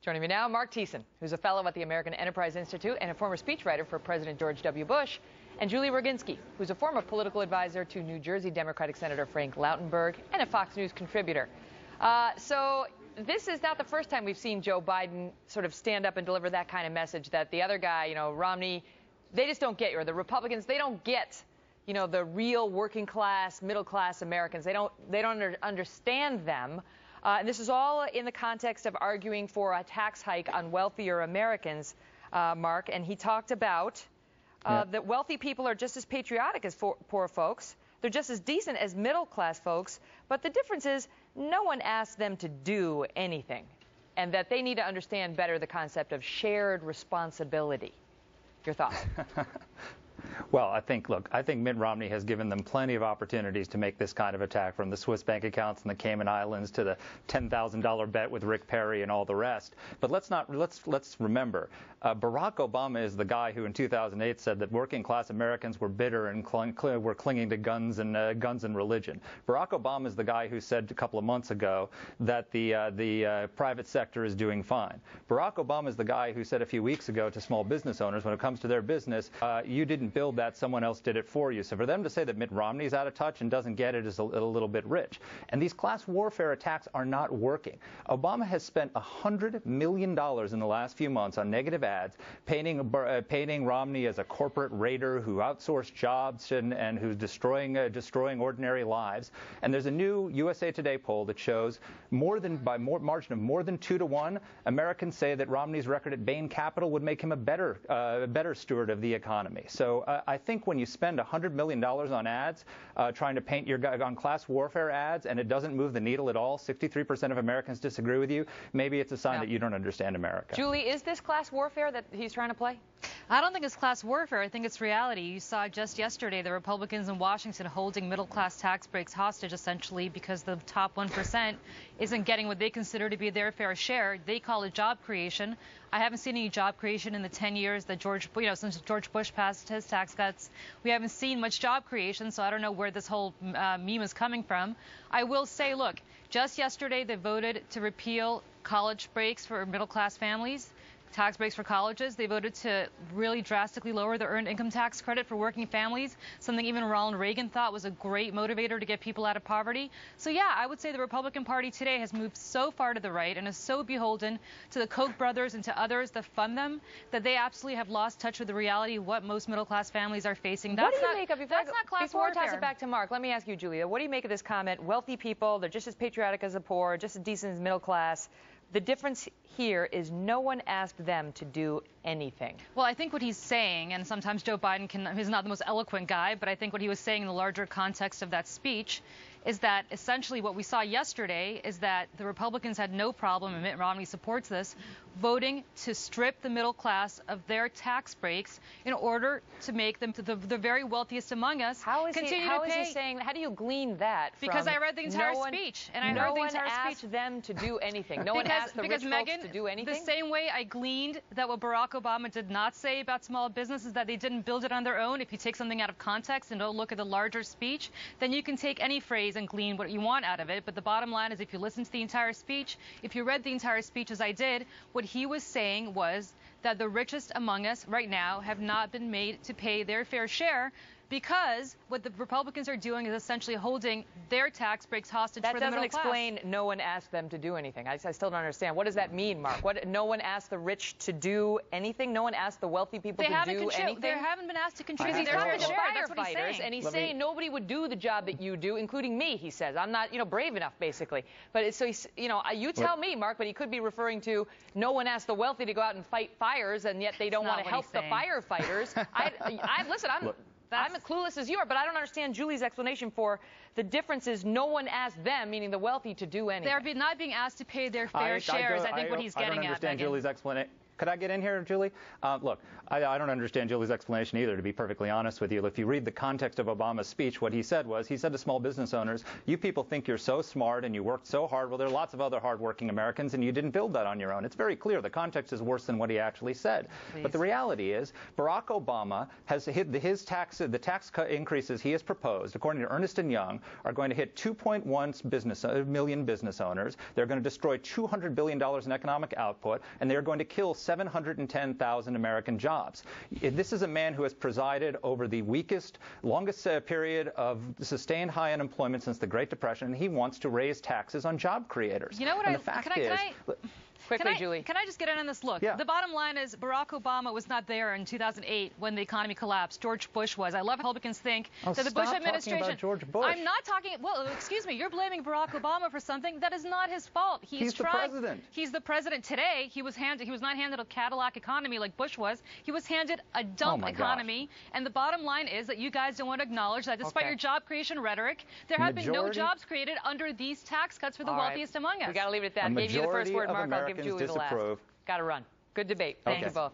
Joining me now, Mark Thiessen, who's a fellow at the American Enterprise Institute and a former speechwriter for President George W. Bush, and Julie Roginski, who's a former political advisor to New Jersey Democratic Senator Frank Lautenberg and a Fox News contributor. So this is not the first time we've seen Joe Biden sort of stand up and deliver that kind of message that the other guy, Romney, they just don't get you, or the Republicans, they don't get, the real working class, middle class Americans. They don't understand them. And this is all in the context of arguing for a tax hike on wealthier Americans, Mark. And he talked about that wealthy people are just as patriotic as poor folks. They're just as decent as middle-class folks. But the difference is no one asked them to do anything, and that they need to understand better the concept of shared responsibility. Your thoughts? Well, I think Mitt Romney has given them plenty of opportunities to make this kind of attack, from the Swiss bank accounts in the Cayman Islands to the $10,000 bet with Rick Perry and all the rest. But let's remember, Barack Obama is the guy who in 2008 said that working class Americans were bitter and were clinging to guns and religion. Barack Obama is the guy who said a couple of months ago that the private sector is doing fine. Barack Obama is the guy who said a few weeks ago to small business owners, when it comes to their business, you didn't build that, someone else did it for you. So for them to say that Mitt Romney is out of touch and doesn't get it is a little bit rich. And these class warfare attacks are not working. Obama has spent $100 million in the last few months on negative ads, painting Romney as a corporate raider who outsourced jobs and who's destroying ordinary lives. And there's a new USA Today poll that shows margin of more than 2 to 1, Americans say that Romney's record at Bain Capital would make him a better steward of the economy. So I think when you spend $100 million on ads, trying to paint on class warfare ads, and it doesn't move the needle at all, 63% of Americans disagree with you, maybe it's a sign that you don't understand America. Julie, is this class warfare that he's trying to play? I don't think it's class warfare. I think it's reality. You saw just yesterday the Republicans in Washington holding middle-class tax breaks hostage, essentially, because the top 1% isn't getting what they consider to be their fair share. They call it job creation. I haven't seen any job creation in the 10 years that since George Bush passed his tax cuts. We haven't seen much job creation, so I don't know where this whole meme is coming from. I will say, look, just yesterday they voted to repeal college breaks for middle-class families. Tax breaks for colleges. They voted to really drastically lower the earned income tax credit for working families, something even Ronald Reagan thought was a great motivator to get people out of poverty. So yeah, I would say the Republican Party today has moved so far to the right and is so beholden to the Koch brothers and to others that fund them that they absolutely have lost touch with the reality of what most middle-class families are facing. Before I toss it back to Mark, let me ask you, Julia, what do you make of this comment? Wealthy people, they're just as patriotic as the poor, just as decent as middle class. The difference here is no one asked them to do anything. Well, I think what he's saying, and sometimes Joe Biden he's not the most eloquent guy, but I think what he was saying in the larger context of that speech is that essentially what we saw yesterday is that the Republicans had no problem, and Mitt Romney supports this, voting to strip the middle class of their tax breaks in order to make them the very wealthiest among us continue to pay. How is he saying? How do you glean that? Because I read the entire speech, and I heard the entire speech. No one asked them to do anything. No one asked the rich folks to do anything. The same way I gleaned that what Barack Obama did not say about small business is that they didn't build it on their own. If you take something out of context and don't look at the larger speech, then you can take any phrase and glean what you want out of it. But the bottom line is, if you listen to the entire speech, if you read the entire speech as I did, what he was saying was that the richest among us right now have not been made to pay their fair share, because what the Republicans are doing is essentially holding their tax breaks hostage for the middle class. That doesn't explain no one asked them to do anything. I still don't understand. What does that mean, Mark? No one asked the rich to do anything? No one asked the wealthy people to do anything? They haven't been asked to contribute He's their fair talking to share. That's what he's saying. And he's saying nobody would do the job that you do, including me, he says. I'm not, brave enough, basically. But so he's, you tell me, Mark, but he could be referring to no one asked the wealthy to go out and fight fires, and yet they don't want to help the firefighters. Listen, I'm as clueless as you are, but I don't understand Julie's explanation for the difference is no one asked them, meaning the wealthy, to do anything. They're not being asked to pay their fair shares. I think what he's getting at. I don't understand Julie's explanation. Could I get in here, Julie? Look, I don't understand Julie's explanation either, to be perfectly honest with you. If you read the context of Obama's speech, what he said to small business owners, you people think you're so smart and you worked so hard. Well, there are lots of other hardworking Americans, and you didn't build that on your own. It's very clear. The context is worse than what he actually said. Please. But the reality is, Barack Obama has hit the tax cut increases he has proposed, according to Ernst & Young, are going to hit 2.1 million business owners. They're going to destroy $200 billion in economic output, and they're going to kill 710,000 American jobs. This is a man who has presided over the longest period of sustained high unemployment since the Great Depression, and he wants to raise taxes on job creators. You know what? Quickly, Julie. Can I just get in on this? Look, yeah. The bottom line is Barack Obama was not there in 2008 when the economy collapsed. George Bush was. I love how Republicans think that the Bush administration. Talking about George Bush. I'm not talking. Well, excuse me. You're blaming Barack Obama for something that is not his fault. He's the president. He's the president today. He was not handed a Cadillac economy like Bush was. He was handed a dump economy. Gosh. And the bottom line is that you guys don't want to acknowledge that despite your job creation rhetoric, there have been no jobs created under these tax cuts for the wealthiest among us. We got to leave it at that. Gave you the first word, Mark. I'll give Julie the last. Got to run. Good debate. Thank you both.